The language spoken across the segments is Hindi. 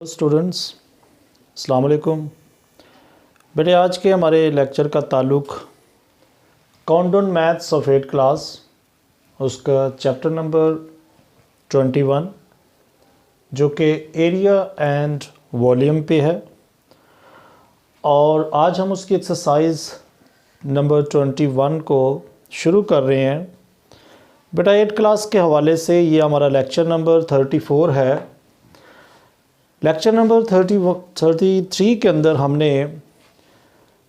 स्टूडेंट्स अस्सलाम वालेकुम। बेटे आज के हमारे लेक्चर का ताल्लुक़ countdown maths of 8th class उसका चैप्टर नंबर 21 जो कि एरिया एंड वॉल्यूम पे है, और आज हम उसकी एक्सरसाइज नंबर 21 को शुरू कर रहे हैं। बेटा 8th क्लास के हवाले से ये हमारा लेक्चर नंबर 34 है। लेक्चर नंबर 33 के अंदर हमने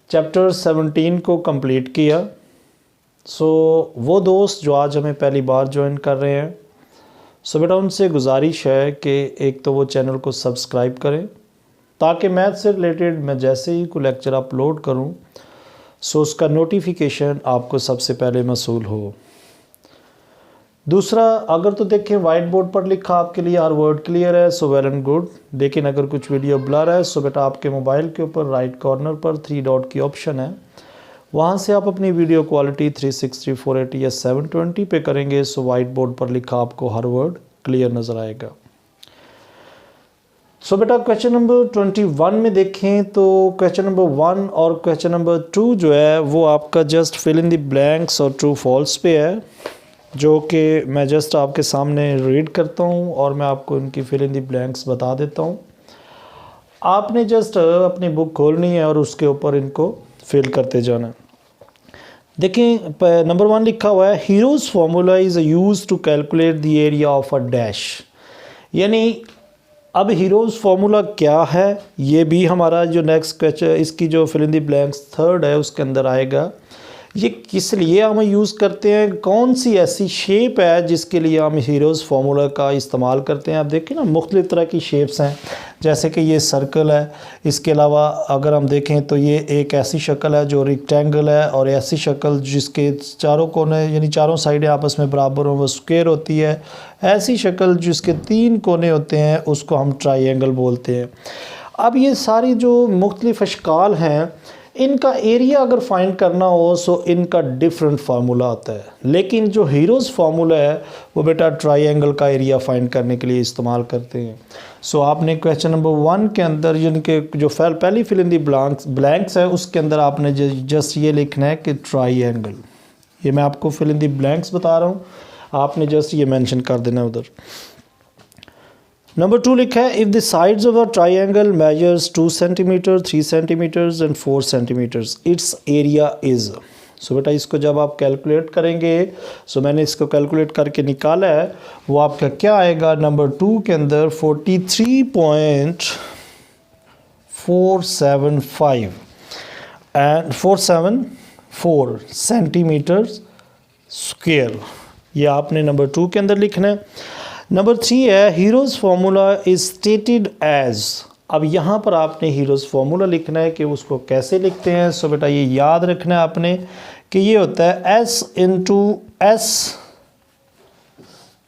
चैप्टर 17 को कंप्लीट किया। वो दोस्त जो आज हमें पहली बार ज्वाइन कर रहे हैं, बेटा उनसे गुजारिश है कि एक तो वो चैनल को सब्सक्राइब करें ताकि मैथ से रिलेटेड मैं जैसे ही कोई लेक्चर अपलोड करूं उसका नोटिफिकेशन आपको सबसे पहले मौसूल हो। दूसरा, अगर तो देखें वाइट बोर्ड पर लिखा आपके लिए हर वर्ड क्लियर है वेल एंड गुड, लेकिन अगर कुछ वीडियो ब्लर है बेटा आपके मोबाइल के ऊपर राइट कॉर्नर पर 3 डॉट की ऑप्शन है, वहाँ से आप अपनी वीडियो क्वालिटी 360, 480 या 720 पे करेंगे वाइट बोर्ड पर लिखा आपको हर वर्ड क्लियर नज़र आएगा। बेटा क्वेश्चन नंबर 21 में देखें तो क्वेश्चन नंबर 1 और क्वेश्चन नंबर 2 जो है वो आपका just fill in the blanks और ट्रू फॉल्स पे है, जो कि मैं जस्ट आपके सामने रीड करता हूं और मैं आपको इनकी फिल इन द ब्लैंक्स बता देता हूं। आपने जस्ट अपनी बुक खोलनी है और उसके ऊपर इनको फिल करते जाना। देखिए नंबर 1 लिखा हुआ है Hero's formula is used to calculate the area of a dash. यानी अब हीरोज़ फार्मूला क्या है ये भी हमारा जो नेक्स्ट क्वेश्चन इसकी जो fill in the blanks 3rd है उसके अंदर आएगा। ये किस लिए हम यूज़ करते हैं, कौन सी ऐसी शेप है जिसके लिए हम हीरोज़ फार्मूला का इस्तेमाल करते हैं। आप देखें ना मुख्तलिफ़ तरह की शेप्स हैं, जैसे कि ये सर्कल है, इसके अलावा अगर हम देखें तो ये एक ऐसी शक्ल है जो रेक्टेंगल है, और ऐसी शक्ल जिसके चारों कोने यानी चारों साइडें आपस में बराबर हों वो स्क्वायर होती है। ऐसी शक्ल जिसके 3 कोने होते हैं उसको हम ट्राइएंगल बोलते हैं। अब ये सारी जो मुख्तलिफ़ अशकाल हैं इनका एरिया अगर फाइंड करना हो इनका डिफरेंट फार्मूला आता है, लेकिन जो हीरोज़ फार्मूला है वो बेटा ट्राइएंगल का एरिया फाइंड करने के लिए इस्तेमाल करते हैं। आपने क्वेश्चन नंबर 1 के अंदर जिनके जो पहली फिल इन दी ब्लैंक्स है उसके अंदर आपने जस्ट ये लिखना है कि ट्राइएंगल। ये मैं आपको फिल इन दी ब्लैंक्स बता रहा हूँ, आपने जस्ट ये मेंशन कर देना उधर। नंबर 2 लिखा है if the sides of a triangle measures 2 centimetre, 3 centimetres and 4 centimetres it's area is. बेटा इसको जब आप कैलकुलेट करेंगे मैंने इसको कैलकुलेट करके निकाला है, वो आपका क्या आएगा नंबर 2 के अंदर 43.475 एंड 474 सेंटीमीटर स्क्वेयर। ये आपने नंबर 2 के अंदर लिखना है। नंबर 3 है Hero's formula is stated as. अब यहाँ पर आपने हीरोज़ फार्मूला लिखना है कि उसको कैसे लिखते हैं। बेटा ये याद रखना है आपने कि ये होता है S into S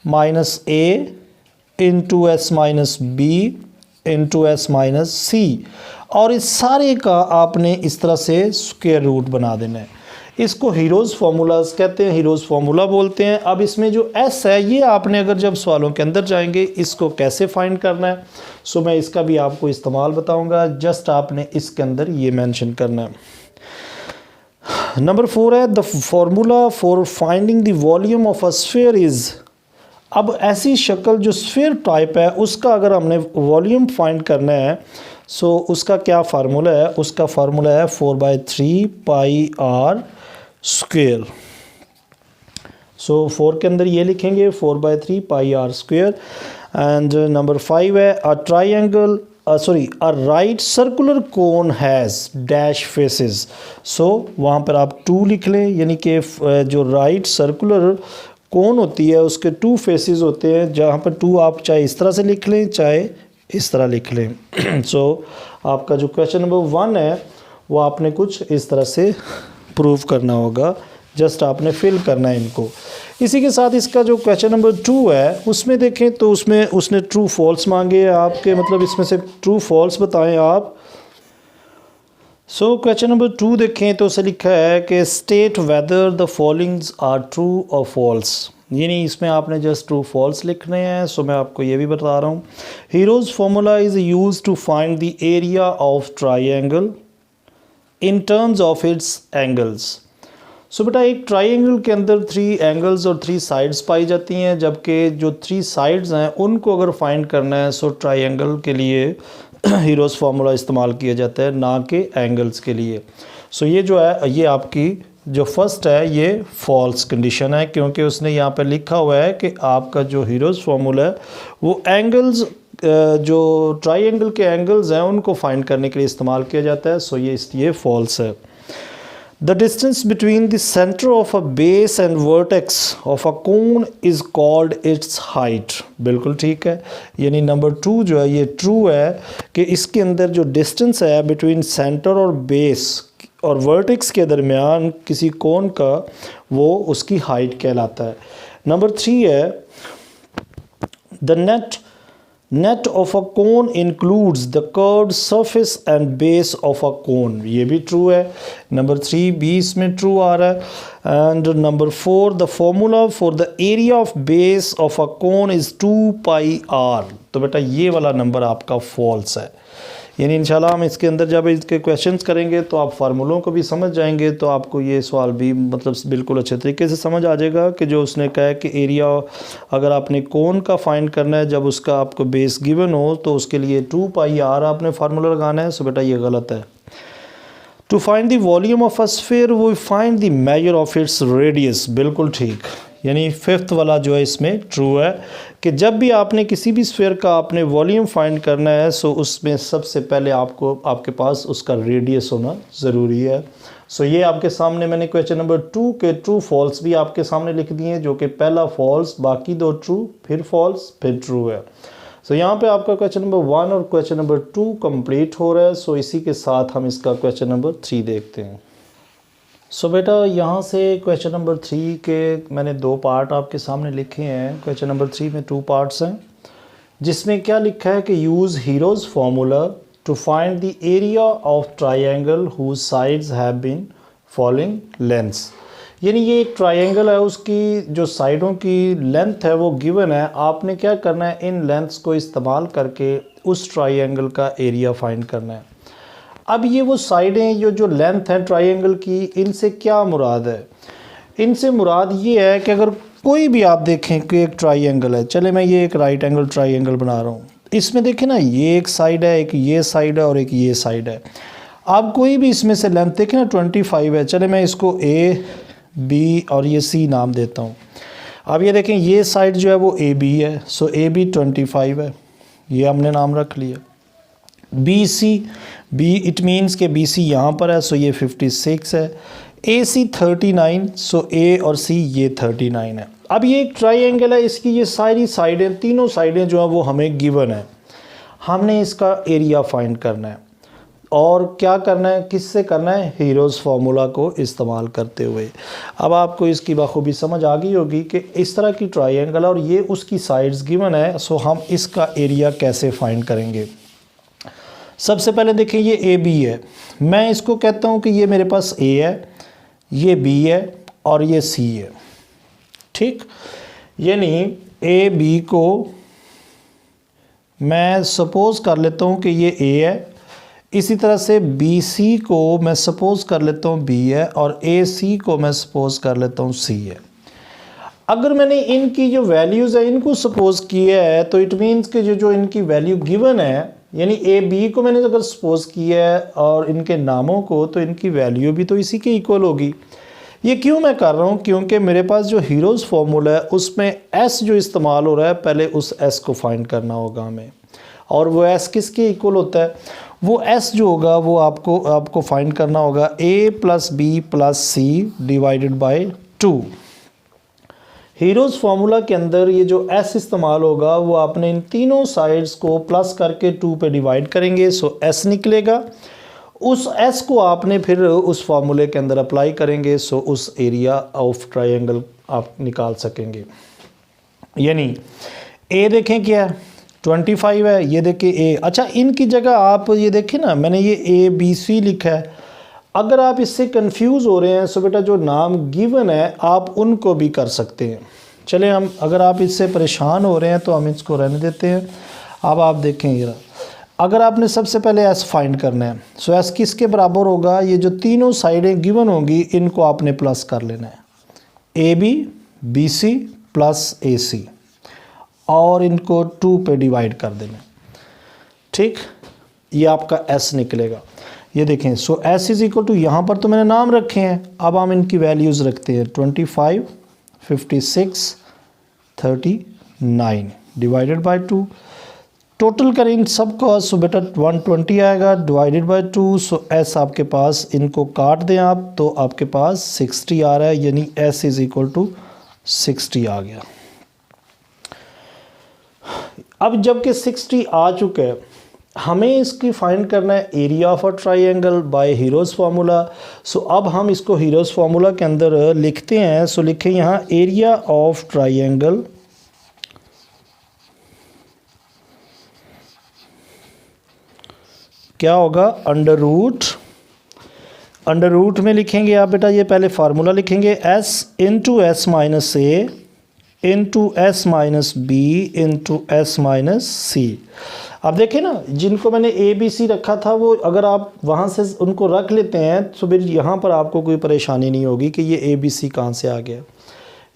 minus A into S minus B into S minus C, और इस सारे का आपने इस तरह से स्क्वायर रूट बना देना है। इसको हीरोज़ फार्मूलाज कहते हैं, हीरोज़ फार्मूला बोलते हैं। अब इसमें जो S है ये आपने अगर जब सवालों के अंदर जाएंगे इसको कैसे फाइंड करना है मैं इसका भी आपको इस्तेमाल बताऊंगा, जस्ट आपने इसके अंदर ये मेंशन करना है। नंबर 4 है the formula for finding the volume of a sphere is. अब ऐसी शक्ल जो स्फीयर टाइप है उसका अगर हमने वॉल्यूम फाइंड करना है उसका क्या फार्मूला है, उसका फार्मूला है 4/3 पाई आर स्क्वेयर। 4 के अंदर ये लिखेंगे 4/3 pi r square. And number 5 है a triangle a right circular cone has dash faces. वहाँ पर आप 2 लिख लें, यानी कि जो राइट सर्कुलर कोन होती है उसके 2 फेसेस होते हैं, जहाँ पर 2 आप चाहे इस तरह से लिख लें चाहे इस तरह लिख लें। आपका जो क्वेश्चन नंबर 1 है वो आपने कुछ इस तरह से प्रूव करना होगा, जस्ट आपने फिल करना है इनको। इसी के साथ इसका जो क्वेश्चन नंबर 2 है उसमें देखें तो उसमें उसने ट्रू फॉल्स मांगे आपके, मतलब इसमें से ट्रू फॉल्स बताएं आप। क्वेश्चन नंबर 2 देखें तो उसे लिखा है कि state whether the followings are true और फॉल्स। यानी इसमें आपने जस्ट ट्रू फॉल्स लिखने हैं। सो मैं आपको ये भी बता रहा हूँ, Heron's formula is use to find the area of triangle in terms of its angles. So बेटा एक ट्राइंगल के अंदर 3 एंगल्स और 3 साइड्स पाई जाती हैं, जबकि जो 3 साइड्स हैं उनको अगर फाइंड करना है सो ट्राइंगल के लिए हीरोज़ फार्मूला इस्तेमाल किया जाता है, ना कि एंगल्स के लिए। सो ये जो है ये आपकी जो फर्स्ट है ये फॉल्स कंडीशन है, क्योंकि उसने यहाँ पे लिखा हुआ है कि आपका जो हीरोज़ फार्मूला है वो एंगल्स जो ट्राइंगल के एंगल्स हैं उनको फाइंड करने के लिए इस्तेमाल किया जाता है। सो ये फॉल्स है। The distance between the centre of a base and vertex of a cone is called its height. बिल्कुल ठीक है, यानी नंबर 2 जो है ये ट्रू है कि इसके अंदर जो डिस्टेंस है बिटवीन सेंटर और बेस और वर्टेक्स के दरमियान किसी कोन का, वो उसकी हाइट कहलाता है। नंबर 3 है the net of a cone includes the curved surface and base of a cone. ये भी ट्रू है। नंबर 3 भी इसमें ट्रू आ रहा है। And number 4 the formula for the area of base of a cone is 2πr। तो बेटा ये वाला नंबर आपका फॉल्स है। यानी इंशाल्लाह हम इसके अंदर जब इसके क्वेश्चंस करेंगे तो आप फार्मूलों को भी समझ जाएंगे, तो आपको ये सवाल भी मतलब बिल्कुल अच्छे तरीके से समझ आ जाएगा कि जो उसने कहा है कि एरिया अगर आपने कोन का फाइंड करना है जब उसका आपको बेस गिवन हो तो उसके लिए 2πr आपने फार्मूला लगाना है। सो बेटा ये गलत है। To find the volume of a sphere we find the measure of its radius. बिल्कुल ठीक, यानी 5th वाला जो है इसमें ट्रू है कि जब भी आपने किसी भी स्फीयर का आपने वॉल्यूम फाइंड करना है सो उसमें सबसे पहले आपके पास उसका रेडियस होना ज़रूरी है। सो ये आपके सामने मैंने क्वेश्चन नंबर 2 के ट्रू फॉल्स भी आपके सामने लिख दिए, जो कि पहला फॉल्स, बाकी 2 ट्रू, फिर फॉल्स, फिर ट्रू है। सो यहाँ पे आपका क्वेश्चन नंबर 1 और क्वेश्चन नंबर 2 कंप्लीट हो रहा है। सो इसी के साथ हम इसका क्वेश्चन नंबर 3 देखते हैं। सो बेटा यहाँ से क्वेश्चन नंबर 3 के मैंने 2 पार्ट आपके सामने लिखे हैं। क्वेश्चन नंबर 3 में 2 पार्ट्स हैं, जिसमें क्या लिखा है कि use Hero's formula to find the area of triangle whose sides have been following lengths. यानी ये एक ट्राइंगल है, उसकी जो साइडों की लेंथ है वो गिवन है। आपने क्या करना है, इन लेंथ्स को इस्तेमाल करके उस ट्राइंगल का एरिया फाइंड करना है। अब ये वो साइडें जो लेंथ है ट्राइंगल की, इनसे क्या मुराद है? इनसे मुराद ये है कि अगर कोई भी आप देखें कि एक ट्राइंगल है, चले मैं ये एक राइट एंगल ट्राइंगल बना रहा हूँ, इसमें देखें ना ये एक साइड है, एक ये साइड है और एक ये साइड है। आप कोई भी इसमें से लेंथ देखें ना 25 है, चले मैं इसको A, B और ये C नाम देता हूँ। अब ये देखें ये साइड जो है वो AB है, सो AB 25 है, ये हमने नाम रख लिया। BC, B इट मीन्स के BC यहाँ पर है, सो ये 56 है। AC 39, सो A और C ये 39 है। अब ये एक ट्राइंगल है, इसकी ये सारी साइडें, तीनों साइडें जो हैं वो हमें गिवन है। हमने इसका एरिया फाइंड करना है और क्या करना है, किससे करना है, हीरोज़ फार्मूला को इस्तेमाल करते हुए। अब आपको इसकी बखूबी समझ आ गई होगी कि इस तरह की ट्राइंगल और ये उसकी साइड्स गिवन है, सो हम इसका एरिया कैसे फाइंड करेंगे। सबसे पहले देखिए ये AB है, मैं इसको कहता हूँ कि ये मेरे पास A है, ये B है और ये C है। ठीक, यानी AB को मैं सपोज़ कर लेता हूँ कि ये A है, इसी तरह से BC को मैं सपोज़ कर लेता हूँ B है और AC को मैं सपोज़ कर लेता हूँ C है। अगर मैंने इनकी जो वैल्यूज़ है इनको सपोज़ किया है तो इट मीन्स कि जो इनकी वैल्यू गिवन है, यानी AB को मैंने अगर सपोज़ किया है और इनके नामों को, तो इनकी वैल्यू भी तो इसी के इक्वल होगी। ये क्यों मैं कर रहा हूँ, क्योंकि मेरे पास जो हीरोज़ फार्मूला है उसमें S जो इस्तेमाल हो रहा है, पहले उस S को फाइंड करना होगा हमें। और वो S किसके इक्वल होता है, वो S जो होगा वो आपको फाइंड करना होगा A + B + C divided by 2। Heroes formula के अंदर ये जो S इस्तेमाल होगा वो आपने इन तीनों साइड्स को प्लस करके 2 पे डिवाइड करेंगे, सो S निकलेगा। उस S को आपने फिर उस फार्मूले के अंदर अप्लाई करेंगे, सो उस एरिया ऑफ ट्रायंगल आप निकाल सकेंगे। यानी A देखें क्या है 25 है, ये देखिए A। अच्छा, इनकी जगह आप ये देखें ना, मैंने ये ABC लिखा है। अगर आप इससे कंफ्यूज हो रहे हैं सो बेटा जो नाम गिवन है आप उनको भी कर सकते हैं। चले हम, अगर आप इससे परेशान हो रहे हैं तो हम इसको रहने देते हैं। अब आप देखें ये, अगर आपने सबसे पहले एस फाइंड करना है, सो एस किसके बराबर होगा, ये जो तीनों साइडें गिवन होंगी इनको आपने प्लस कर लेना है, A B B C plus A C, और इनको 2 पे डिवाइड कर देना। ठीक, ये आपका एस निकलेगा। ये देखें, सो एस इज इक्वल टू, यहाँ पर तो मैंने नाम रखे हैं, अब हम इनकी वैल्यूज़ रखते हैं 25, 56, 39 डिवाइडेड बाय 2। टोटल करें इन सब का, सो बेटा 120 आएगा डिवाइडेड बाय 2। सो एस आपके पास, इनको काट दें आप तो आपके पास 60 आ रहा है, यानी एस इज इक्वल टू 60 आ गया। अब जबकि 60 आ चुका है, हमें इसकी फाइंड करना है area of a triangle by Heron's formula. So अब हम इसको हीरोज़ फार्मूला के अंदर लिखते हैं। सो लिखें यहाँ एरिया ऑफ ट्राइंगल क्या होगा, अंडर रूट में लिखेंगे आप बेटा, ये पहले फार्मूला लिखेंगे S into S minus A into S minus B into S minus C. अब देखें ना, जिनको मैंने ए बी सी रखा था वो अगर आप वहाँ से उनको रख लेते हैं तो फिर यहाँ पर आपको कोई परेशानी नहीं होगी कि ये ए बी सी कहाँ से आ गया।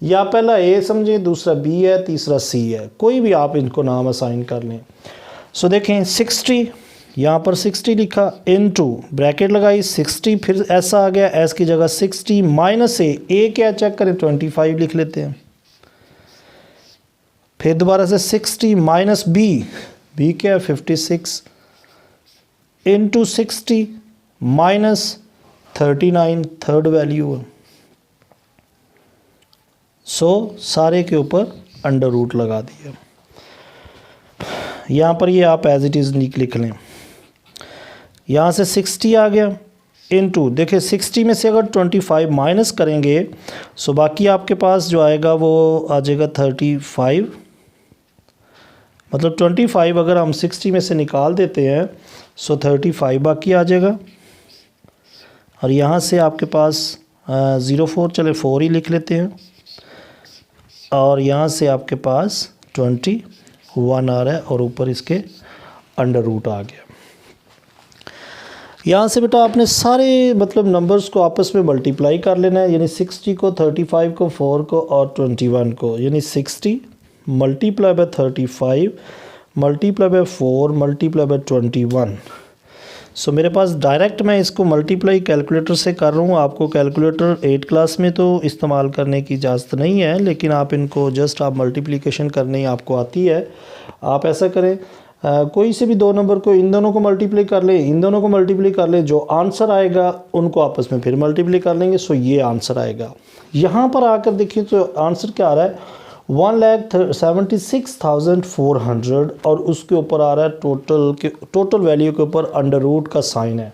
या पहला ए समझें, दूसरा बी है, तीसरा सी है, कोई भी आप इनको नाम असाइन कर लें। सो देखें 60, यहाँ पर 60 लिखा, इनटू ब्रैकेट लगाई 60, फिर ऐसा आ गया, एस की जगह 60 माइनस ए क्या चेक करें 25 लिख लेते हैं। फिर दोबारा से 60 माइनस बी क्या है 56 इंटू 60 माइनस 39 थर्ड वैल्यू है। सो सारे के ऊपर अंडर रूट लगा दिया। यहाँ पर ये आप एज इट इज़ लिख लें। यहाँ से 60 आ गया इनटू, देखिए 60 में से अगर 25 माइनस करेंगे सो बाकी आपके पास जो आएगा वो आ जाएगा 35। मतलब 25 अगर हम 60 में से निकाल देते हैं सो 35 बाकी आ जाएगा। और यहाँ से आपके पास 04, चले 4 ही लिख लेते हैं। और यहाँ से आपके पास 21 आ रहा है और ऊपर इसके अंडर रूट आ गया। यहाँ से बेटा आपने सारे मतलब नंबर्स को आपस में मल्टीप्लाई कर लेना है, यानी 60 को, 35 को, 4 को और 21 को, यानी 60 multiply by 35 multiply by 4 multiply by 21। सो मेरे पास डायरेक्ट मैं इसको मल्टीप्लाई कैलकुलेटर से कर रहा हूँ। आपको कैलकुलेटर 8 क्लास में तो इस्तेमाल करने की इजाज़त नहीं है, लेकिन आप इनको जस्ट आप मल्टीप्लिकेशन करनी आपको आती है। आप ऐसा करें, कोई से भी दो नंबर को इन दोनों को मल्टीप्लाई कर ले, इन दोनों को मल्टीप्लाई कर ले, जो आंसर आएगा उनको आपस में फिर मल्टीप्लाई कर लेंगे। सो ये आंसर आएगा। यहाँ पर आकर देखिए तो आंसर क्या आ रहा है 1,76,400 और उसके ऊपर आ रहा है टोटल वैल्यू के ऊपर अंडर रूट का साइन है।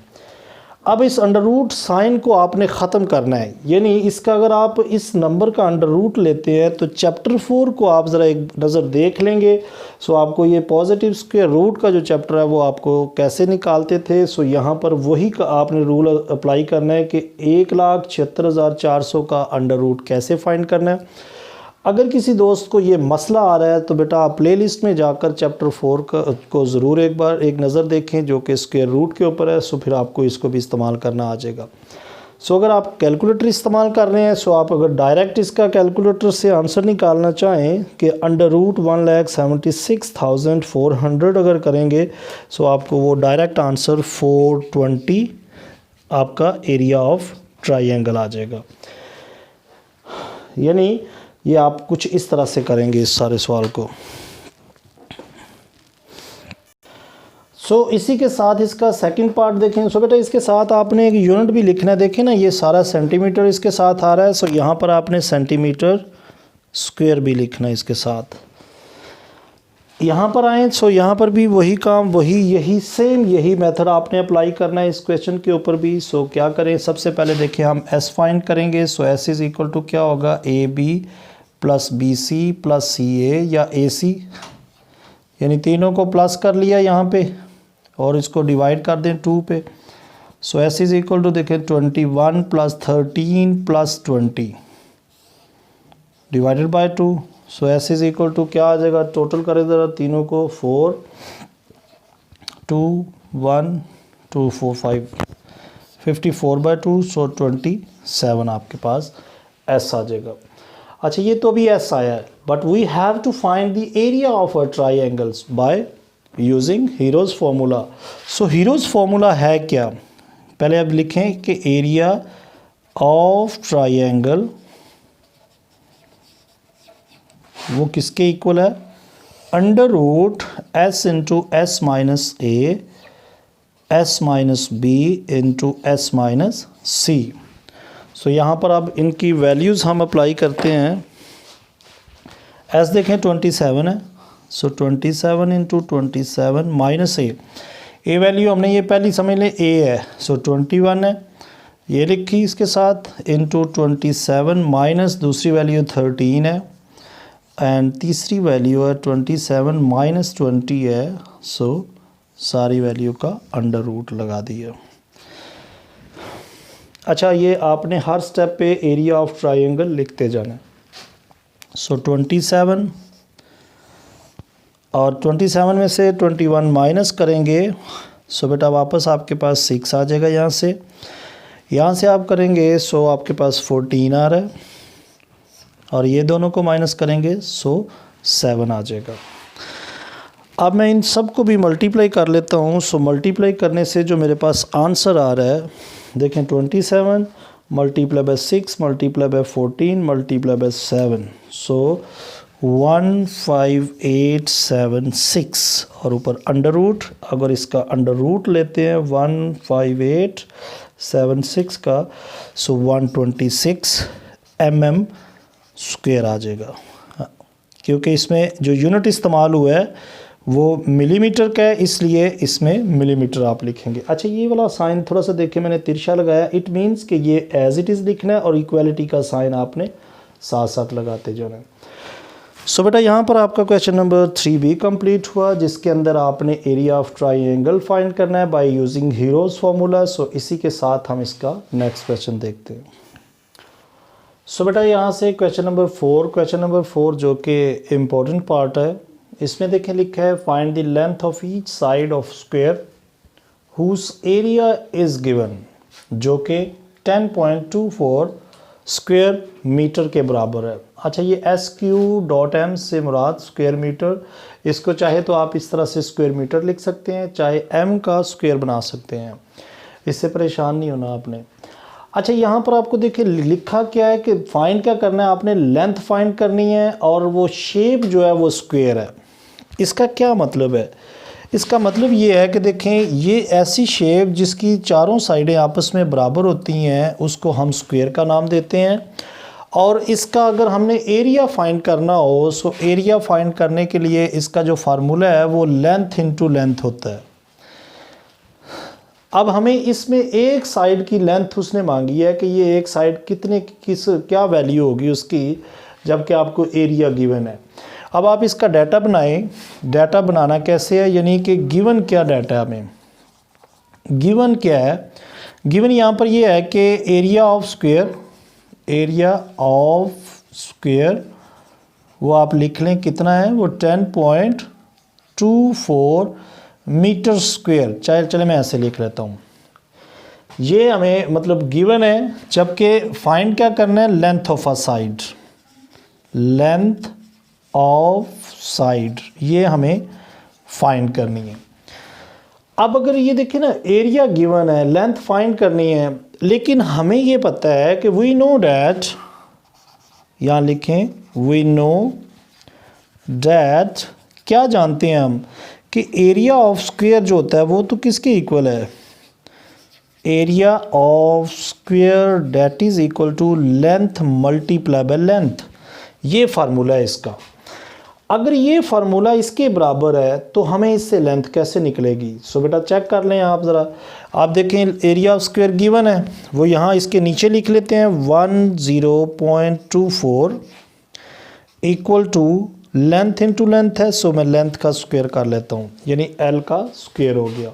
अब इस अंडर रूट साइन को आपने ख़त्म करना है, यानी इसका अगर आप इस नंबर का अंडर रूट लेते हैं तो चैप्टर 4 को आप ज़रा एक नज़र देख लेंगे। सो आपको ये पॉजिटिव स्क्वायर रूट का जो चैप्टर है वो आपको कैसे निकालते थे। सो यहाँ पर वही का आपने रूल अप्लाई करना है कि 1,76,400 का अंडर रूट कैसे फाइंड करना है। अगर किसी दोस्त को ये मसला आ रहा है तो बेटा आप प्लेलिस्ट में जाकर चैप्टर 4 को ज़रूर एक बार एक नज़र देखें जो कि स्क्वायर रूट के ऊपर है। सो फिर आपको इसको भी इस्तेमाल करना आ जाएगा। सो अगर आप कैलकुलेटर इस्तेमाल कर रहे हैं, सो आप अगर डायरेक्ट इसका कैलकुलेटर से आंसर निकालना चाहें कि अंडर रूट 1,76,400 अगर करेंगे सो आपको वो डायरेक्ट आंसर 420 आपका एरिया ऑफ ट्राइंगल आ जाएगा। यानी ये आप कुछ इस तरह से करेंगे इस सारे सवाल को। इसी के साथ इसका सेकंड पार्ट देखें। बेटा इसके साथ आपने एक यूनिट भी लिखना है। देखें ना, ये सारा सेंटीमीटर इसके साथ आ रहा है। यहाँ पर आपने सेंटीमीटर स्क्वायर भी लिखना है इसके साथ। यहाँ पर आएँ यहाँ पर भी वही काम, यही मेथड आपने अप्लाई करना है इस क्वेश्चन के ऊपर भी। क्या करें, सबसे पहले देखिए हम एस फाइंड करेंगे। एस इज़ इक्वल टू क्या होगा, A B plus B C plus C A या ए सी, यानी तीनों को प्लस कर लिया यहाँ पे और इसको डिवाइड कर दें 2 पे। एस इज़ इक्वल टू देखें 21 plus 13 plus 20 divided by 2। So s is equal to क्या आ जाएगा, टोटल करें ज़रा तीनों को, 4 2 1 2 4 5 54/2, सो 27 आपके पास एस आ जाएगा। अच्छा ये तो अभी एस आया है, but we have to find the area of a triangles by using Hero's formula. So Hero's formula है क्या, पहले अब लिखें कि एरिया ऑफ ट्राइंगल वो किसके इक्वल है, under root S into S minus A S minus B into S minus C. So यहाँ पर अब इनकी वैल्यूज़ हम अप्लाई करते हैं। एस देखें 27 है, सो 27 इंटू 27 माइनस ए वैल्यू हमने ये पहली समझ लें ए है, सो 21 है, ये लिखी इसके साथ, इंटू 27 माइनस दूसरी वैल्यू 13 है, एंड तीसरी वैल्यू है 27 माइनस 20 है, सो सारी वैल्यू का अंडर रूट लगा दिया। अच्छा ये आपने हर स्टेप पे एरिया ऑफ ट्राइंगल लिखते जाना। सो 27 और 27 में से 21 माइनस करेंगे, सो बेटा वापस आपके पास 6 आ जाएगा यहाँ से आप करेंगे, सो आपके पास 14 आ रहा है, और ये दोनों को माइनस करेंगे, सो 7 आ जाएगा। अब मैं इन सब को भी मल्टीप्लाई कर लेता हूँ। सो मल्टीप्लाई करने से जो मेरे पास आंसर आ रहा है, देखें 27 multiply by 6 multiply by 14 multiply by 7, सो 15876, और ऊपर अंडर रूट, अगर इसका अंडर रूट लेते हैं 15876 का, सो 126 mm स्क्वायर आ जाएगा, क्योंकि इसमें जो यूनिट इस्तेमाल हुआ है वो मिलीमीटर का है, इसलिए इसमें मिलीमीटर आप लिखेंगे। अच्छा ये वाला साइन थोड़ा सा देखिए मैंने तिरछा लगाया, इट मींस कि ये एज इट इज़ लिखना है और इक्वालिटी का साइन आपने साथ साथ लगाते जाना है। सो बेटा यहाँ पर आपका क्वेश्चन नंबर 3 भी कंप्लीट हुआ, जिसके अंदर आपने एरिया ऑफ ट्राइंगल फाइंड करना है बाय यूजिंग हीरोज़ फार्मूला। सो इसी के साथ हम इसका नेक्स्ट क्वेश्चन देखते हैं। सो बेटा यहाँ से क्वेश्चन नंबर 4 जो कि इम्पोर्टेंट पार्ट है, इसमें देखें लिखा है find the length of each side of square whose area is given, जो कि 10.24 स्क्वायर मीटर के बराबर है। अच्छा ये SQ.m से मुराद स्क्वायर मीटर, इसको चाहे तो आप इस तरह से स्क्वायर मीटर लिख सकते हैं, चाहे m का स्क्वायर बना सकते हैं, इससे परेशान नहीं होना आपने। अच्छा यहाँ पर आपको देखिए लिखा क्या है कि फाइंड क्या करना है, आपने लेंथ फाइंड करनी है और वो शेप जो है वो स्क्वायर है। इसका क्या मतलब है, इसका मतलब ये है कि देखें ये ऐसी शेप जिसकी चारों साइडें आपस में बराबर होती हैं उसको हम स्क्वायर का नाम देते हैं, और इसका अगर हमने एरिया फाइंड करना हो, सो एरिया फाइंड करने के लिए इसका जो फार्मूला है वो लेंथ इनटू लेंथ होता है। अब हमें इसमें एक साइड की लेंथ उसने मांगी है कि ये एक साइड क्या वैल्यू होगी उसकी, जबकि आपको एरिया गिवन है। अब आप इसका डाटा बनाएं। डाटा बनाना कैसे है, यानी कि गिवन क्या डाटा है, हमें गिवन क्या है, गिवन यहाँ पर ये है कि एरिया ऑफ स्क्वायर वो आप लिख लें कितना है, वो 10.24 मीटर स्क्वायर, चले मैं ऐसे लिख लेता हूँ। ये हमें मतलब गिवन है, जबकि फाइंड क्या करना है, length of a side, length of side ये हमें फाइंड करनी है। अब अगर ये देखें ना, एरिया गिवन है, लेंथ फाइंड करनी है, लेकिन हमें ये पता है कि वी नो डैट, यहाँ लिखें वी नो डैट, क्या जानते हैं हम कि एरिया ऑफ स्क्वायर जो होता है वो तो किसके इक्वल है, area of square that is equal to length multiply by length. ये फार्मूला है इसका। अगर ये फार्मूला इसके बराबर है तो हमें इससे लेंथ कैसे निकलेगी। सो बेटा चेक कर लें आप ज़रा, आप देखें एरिया ऑफ स्क्वायर गिवन है, वो यहाँ इसके नीचे लिख लेते हैं 10.24 equal to length into length है, सो मैं लेंथ का स्क्वायर कर लेता हूँ, यानी L का स्क्वायर हो गया।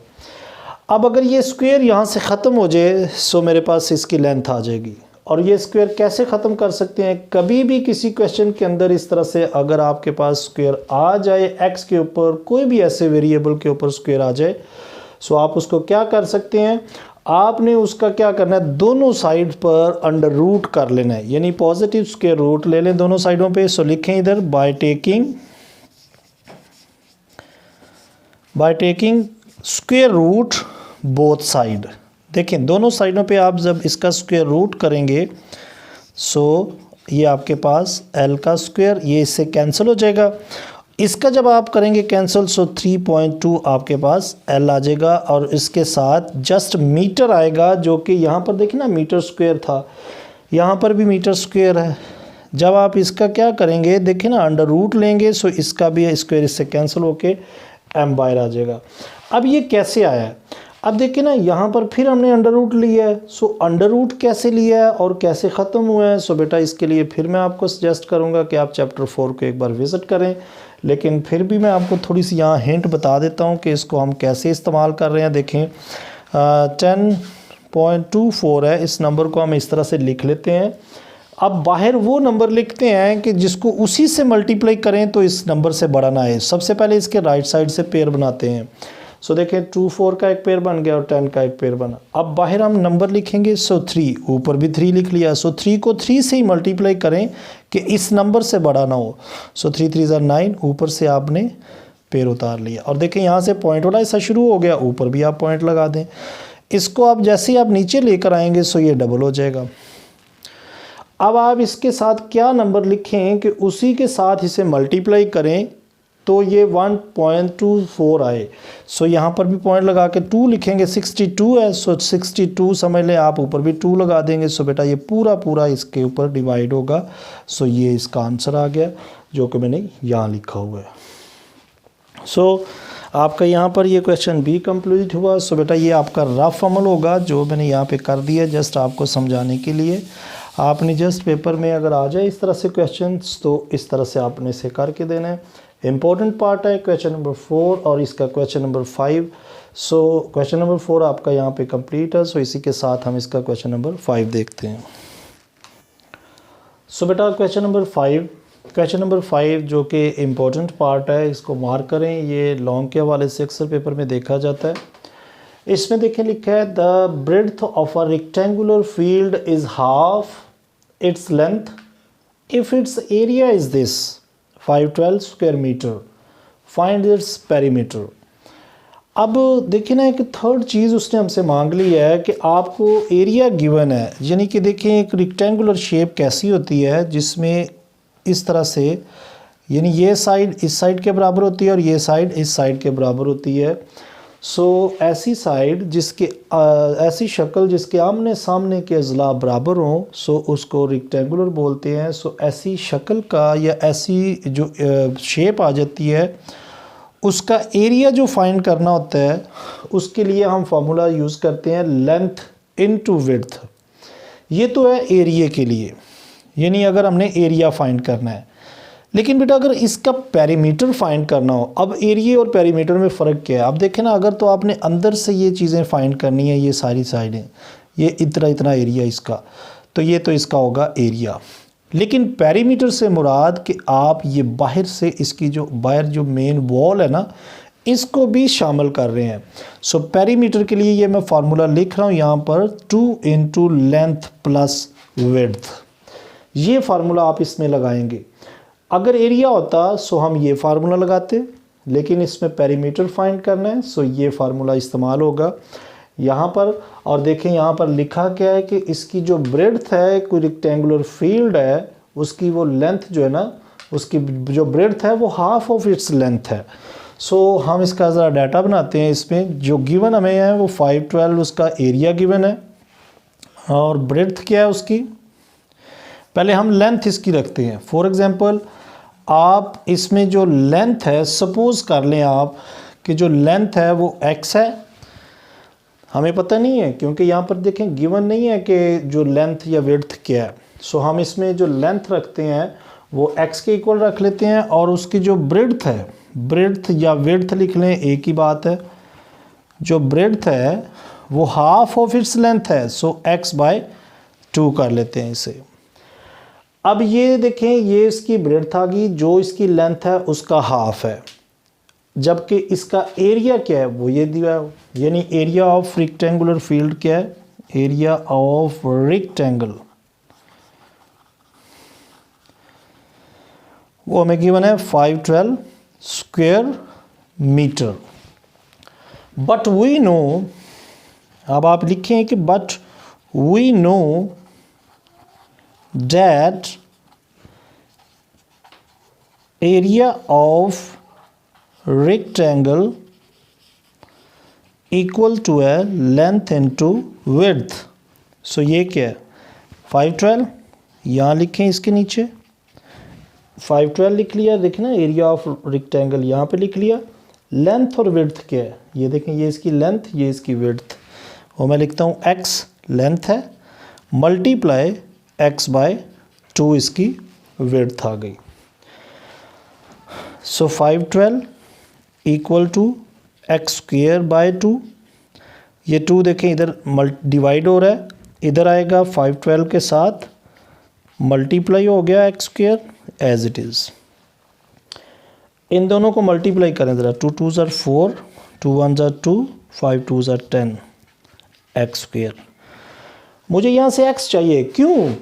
अब अगर ये स्क्वायर यहाँ से ख़त्म हो जाए, सो मेरे पास इसकी लेंथ आ जाएगी, और ये स्क्वायर कैसे ख़त्म कर सकते हैं, कभी भी किसी क्वेश्चन के अंदर इस तरह से अगर आपके पास स्क्वायर आ जाए एक्स के ऊपर, कोई भी ऐसे वेरिएबल के ऊपर स्क्वायर आ जाए, सो आप उसको क्या कर सकते हैं, आपने उसका क्या करना है, दोनों साइड पर अंडर रूट कर लेना है, यानी पॉजिटिव स्क्वायर रूट ले लें दोनों साइडों पे। सो लिखें इधर by taking square root both side. देखें दोनों साइडों पे आप जब इसका स्क्वायर रूट करेंगे, सो ये आपके पास l का स्क्वायर, ये इससे कैंसिल हो जाएगा। इसका जब आप करेंगे कैंसिल, सो 3.2 आपके पास l आ जाएगा, और इसके साथ जस्ट मीटर आएगा, जो कि यहाँ पर देखिए ना मीटर स्क्वायर था, यहाँ पर भी मीटर स्क्वायर है। जब आप इसका क्या करेंगे, देखिए ना अंडर रूट लेंगे, सो इसका भी स्क्वायर इससे कैंसिल होके m बाहर आ जाएगा। अब ये कैसे आया है, अब देखिए ना यहाँ पर फिर हमने अंडर रूट लिया है। सो अंडर रूट कैसे लिया है और कैसे ख़त्म हुआ है, सो बेटा इसके लिए फिर मैं आपको सजेस्ट करूँगा कि आप चैप्टर 4 को एक बार विज़िट करें, लेकिन फिर भी मैं आपको थोड़ी सी यहाँ हिंट बता देता हूँ कि इसको हम कैसे इस्तेमाल कर रहे हैं। देखें 10.24 है, इस नंबर को हम इस तरह से लिख लेते हैं। अब बाहर वो नंबर लिखते हैं कि जिसको उसी से मल्टीप्लाई करें तो इस नंबर से बड़ा ना आए। सबसे पहले इसके राइट साइड से पेयर बनाते हैं। सो देखें 24 का एक पेयर बन गया और 10 का एक पेयर बना। अब बाहर हम नंबर लिखेंगे, सो 3, ऊपर भी 3 लिख लिया। सो 3 को 3 से ही मल्टीप्लाई करें कि इस नंबर से बड़ा ना हो। सो 3 3 9, ऊपर से आपने पेयर उतार लिया, और देखें यहाँ से पॉइंट वाला ऐसा शुरू हो गया, ऊपर भी आप पॉइंट लगा दें। इसको आप जैसे ही आप नीचे लेकर आएंगे, सो ये डबल हो जाएगा। अब आप इसके साथ क्या नंबर लिखें कि उसी के साथ इसे मल्टीप्लाई करें तो ये 1.24 आए। सो यहाँ पर भी पॉइंट लगा के 2 लिखेंगे, 62 है, सो 62 समझ लें आप, ऊपर भी 2 लगा देंगे। सो बेटा ये पूरा इसके ऊपर डिवाइड होगा। सो ये इसका आंसर आ गया जो कि मैंने यहाँ लिखा हुआ है। सो आपका यहाँ पर ये क्वेश्चन भी कंप्लीट हुआ। सो बेटा ये आपका रफ अमल होगा जो मैंने यहाँ पे कर दिया जस्ट आपको समझाने के लिए। आपने जस्ट पेपर में अगर आ जाए इस तरह से क्वेश्चंस तो इस तरह से आपने इसे करके देना है। इम्पोर्टेंट पार्ट है क्वेश्चन नंबर 4 और इसका question number 5। So question number 4 आपका यहाँ पे कंप्लीट है। सो इसी के साथ हम इसका क्वेश्चन नंबर 5 देखते हैं। सो बेटा क्वेश्चन नंबर 5 जो कि इम्पोर्टेंट पार्ट है, इसको मार्क करें। ये लॉन्ग के हवाले से अक्सर पेपर में देखा जाता है। इसमें देखें लिखा है the breadth of a rectangular field is half its length if its area is this 512 square metre, find its perimeter. अब देखिए ना एक थर्ड चीज़ उसने हमसे मांग ली है कि आपको एरिया गिवन है, यानी कि देखें एक रेक्टेंगुलर शेप कैसी होती है जिसमें इस तरह से, यानी ये साइड इस साइड के बराबर होती है और ये साइड इस साइड के बराबर होती है। सो ऐसी साइड जिसके ऐसी शक्ल जिसके आमने सामने के अज़ला बराबर हों, सो उसको रेक्टेंगुलर बोलते हैं। सो ऐसी शक्ल का या ऐसी जो शेप आ जाती है उसका एरिया जो फाइंड करना होता है उसके लिए हम फार्मूला यूज़ करते हैं लेंथ इनटू विड्थ। ये तो है एरिया के लिए, यानी अगर हमने एरिया फाइंड करना है। लेकिन बेटा अगर इसका पेरीमीटर फाइंड करना हो, अब एरिया और पेरीमीटर में फ़र्क क्या है। अब देखें ना, अगर तो आपने अंदर से ये चीज़ें फाइंड करनी है, ये सारी साइडें, ये इतना एरिया इसका, तो ये तो इसका होगा एरिया। लेकिन पेरीमीटर से मुराद कि आप ये बाहर से इसकी जो बाहर जो मेन वॉल है ना, इसको भी शामिल कर रहे हैं। सो पेरीमीटर के लिए ये मैं फार्मूला लिख रहा हूँ यहाँ पर 2 इंटू लेंथ प्लस विड्थ। ये फार्मूला आप इसमें लगाएंगे। अगर एरिया होता सो हम ये फार्मूला लगाते, लेकिन इसमें पेरीमीटर फाइंड करना है, सो ये फार्मूला इस्तेमाल होगा यहाँ पर। और देखें यहाँ पर लिखा क्या है कि इसकी जो ब्रेड्थ है, कोई रेक्टेंगुलर फील्ड है, उसकी वो लेंथ जो है ना, उसकी जो ब्रेड्थ है वो हाफ ऑफ इट्स लेंथ है। सो हम इसका ज़रा डाटा बनाते हैं। इसमें जो गिवन हमें है वो 512 उसका एरिया गिवन है, और ब्रेड्थ क्या है उसकी, पहले हम लेंथ इसकी रखते हैं। फॉर एग्ज़ाम्पल आप इसमें जो लेंथ है, सपोज़ कर लें आप कि जो लेंथ है वो x है, हमें पता नहीं है क्योंकि यहाँ पर देखें गिवन नहीं है कि जो लेंथ या विड्थ क्या है। सो हम इसमें जो लेंथ रखते हैं वो x के इक्वल रख लेते हैं, और उसकी जो ब्रेड्थ है, ब्रेड्थ या विड्थ लिख लें, एक ही बात है। जो ब्रेड्थ है वो हाफ ऑफ इट्स लेंथ है, सो x बाय 2 कर लेते हैं इसे। अब ये देखें, ये इसकी ब्रेड्थ आ गई, जो इसकी लेंथ है उसका हाफ है, जबकि इसका एरिया क्या है वो ये दिया है, यानी एरिया ऑफ रेक्टेंगुलर फील्ड क्या है, एरिया ऑफ रेक्टेंगल वो हमें गिवन है 512 square metre. But we know, अब आप लिखें कि but we know that area of rectangle equal to है लेंथ इनटू विड्थ। सो ये क्या है 512, यहाँ लिखें इसके नीचे 512 लिख लिया, देखना एरिया ऑफ रेक्टेंगल यहाँ पे लिख लिया। लेंथ और विड्थ क्या है, ये देखें, ये इसकी लेंथ, ये इसकी विड्थ, और मैं लिखता हूँ x लेंथ है मल्टीप्लाई x बाय 2 इसकी विड्थ आ गई। So 512 equal to x square by 2, ये 2 देखें इधर डिवाइड हो रहा है, इधर आएगा 512 के साथ मल्टीप्लाई हो गया X square as it is. इन दोनों को मल्टीप्लाई करें ज़रा, 2 2 ज़ार 4, 2 1 ज़ार 2, 5 2 ज़ार 10 एक्स स्क्वेयर। मुझे यहाँ से x चाहिए, क्यों?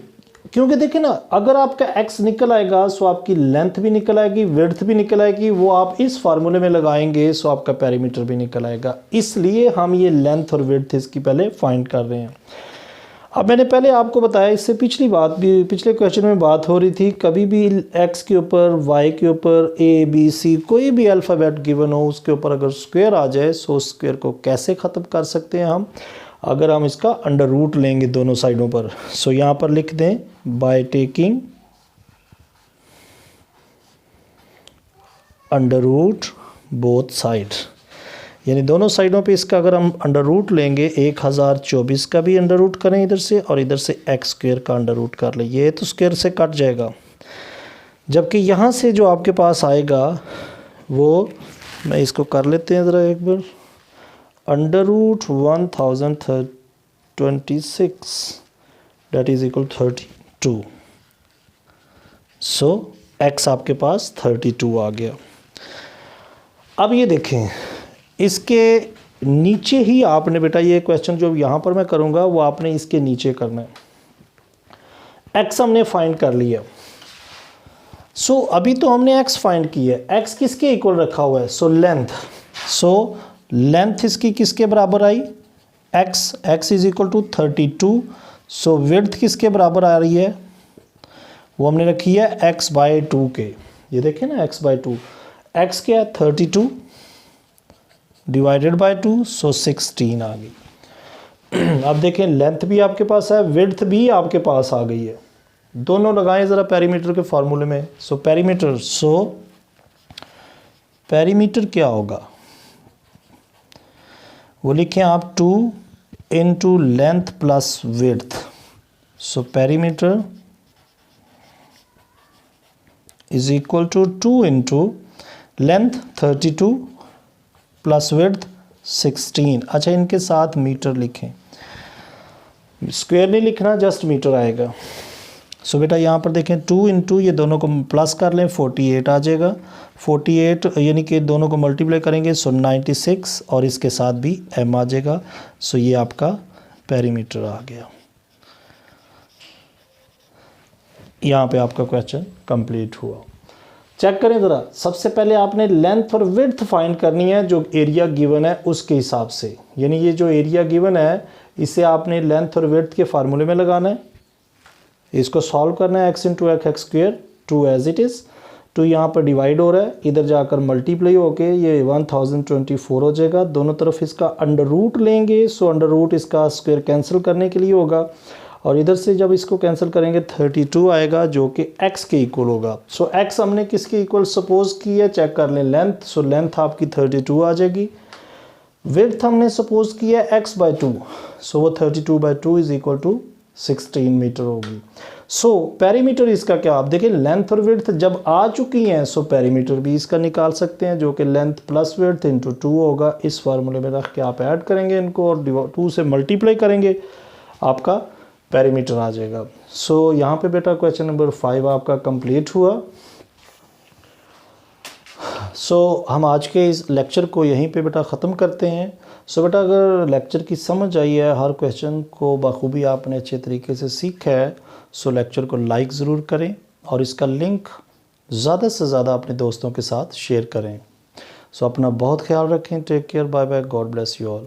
क्योंकि देखिए ना, अगर आपका x निकल आएगा सो आपकी लेंथ भी निकल आएगी, विड्थ भी निकल आएगी, वो आप इस फार्मूले में लगाएंगे सो आपका पेरीमीटर भी निकल आएगा। इसलिए हम ये लेंथ और विड्थ इसकी पहले फाइंड कर रहे हैं। अब मैंने पहले आपको बताया, इससे पिछली बात भी, पिछले क्वेश्चन में बात हो रही थी, कभी भी x के ऊपर, y के ऊपर, a b c कोई भी अल्फ़ाबेट गिवन हो उसके ऊपर अगर स्क्वायर आ जाए सो स्क्वायर को कैसे ख़त्म कर सकते हैं हम, अगर हम इसका अंडर रूट लेंगे दोनों साइडों पर। सो यहाँ पर लिख दें by taking under root both side, यानी दोनों साइडों पे इसका अगर हम अंडर रूट लेंगे 1024 का भी अंडर रूट करें इधर से, और इधर से एक्स स्क्वायर का अंडर रूट कर लें, ये तो स्क्वायर से कट जाएगा। जबकि यहाँ से जो आपके पास आएगा वो, मैं इसको कर लेते हैं ज़रा एक बार, under root 1026 that is equal 32। So X आपके पास 32 आ गया। अब ये देखें, इसके नीचे ही आपने बेटा, ये क्वेश्चन जो यहाँ पर मैं करूँगा वो आपने इसके नीचे करना है। एक्स हमने फाइंड कर लिया। सो अभी तो हमने एक्स फाइंड की है, एक्स किसके इक्वल रखा हुआ है, सो लेंथ। सो लेंथ इसकी किसके बराबर आई, X is equal to 32। So width किसके बराबर आ रही है, वो हमने रखी है एक्स बाय 2 के, ये देखें ना एक्स बाय 2, एक्स क्या है 32 डिवाइडेड बाय 2, सो 16 आ गई। अब देखें लेंथ भी आपके पास है, विड्थ भी आपके पास आ गई है, दोनों लगाएं ज़रा पेरीमीटर के फॉर्मूले में। सो पेरीमीटर क्या होगा, वो लिखें आप 2 into length plus width. So perimeter is equal to 2 into length 32 plus width 16। अच्छा, इनके साथ मीटर लिखें, स्क्वायर नहीं लिखना, जस्ट मीटर आएगा। सो बेटा यहाँ पर देखें 2 इंटू, ये दोनों को प्लस कर लें 48 आ जाएगा, 48 यानी कि दोनों को मल्टीप्लाई करेंगे सो 96, और इसके साथ भी m आ जाएगा। सो ये आपका पेरीमीटर आ गया। यहाँ पे आपका क्वेश्चन कंप्लीट हुआ। चेक करें ज़रा, सबसे पहले आपने लेंथ और विड्थ फाइंड करनी है जो एरिया गिवन है उसके हिसाब से, यानी ये जो एरिया गिवन है इसे आपने लेंथ और विड्थ के फार्मूले में लगाना है, इसको सॉल्व करना है, x into x square 2 as it is, 2 यहाँ पर डिवाइड हो रहा है, इधर जाकर मल्टीप्लाई होके ये 1024 हो जाएगा। दोनों तरफ इसका अंडर रूट लेंगे, सो अंडर रूट इसका स्क्वायर कैंसिल करने के लिए होगा, और इधर से जब इसको कैंसिल करेंगे 32 आएगा जो कि x के इक्वल होगा। सो x हमने किसके इक्वल सपोज की है, चेक कर लें लेंथ। सो लेंथ आपकी 32 आ जाएगी। विड्थ हमने सपोज किया है x बाय 2, सो वो 32 by 2 is equal to 16 metre होगी। सो पेरीमीटर इसका क्या, आप देखिए लेंथ और विड्थ जब आ चुकी हैं सो पेरीमीटर भी इसका निकाल सकते हैं जो कि लेंथ प्लस विड्थ इंटू 2 होगा। इस फार्मूले में रख के आप ऐड करेंगे इनको और 2 से मल्टीप्लाई करेंगे, आपका पेरीमीटर आ जाएगा। सो यहाँ पे बेटा क्वेश्चन नंबर 5 आपका कंप्लीट हुआ। सो हम आज के इस लेक्चर को यहीं पे बेटा ख़त्म करते हैं। सो बेटा अगर लेक्चर की समझ आई है, हर क्वेश्चन को बखूबी आपने अच्छे तरीके से सीखा है, सो लेक्चर को लाइक ज़रूर करें और इसका लिंक ज़्यादा से ज़्यादा अपने दोस्तों के साथ शेयर करें। सो अपना बहुत ख्याल रखें। Take care, bye bye, God bless you all.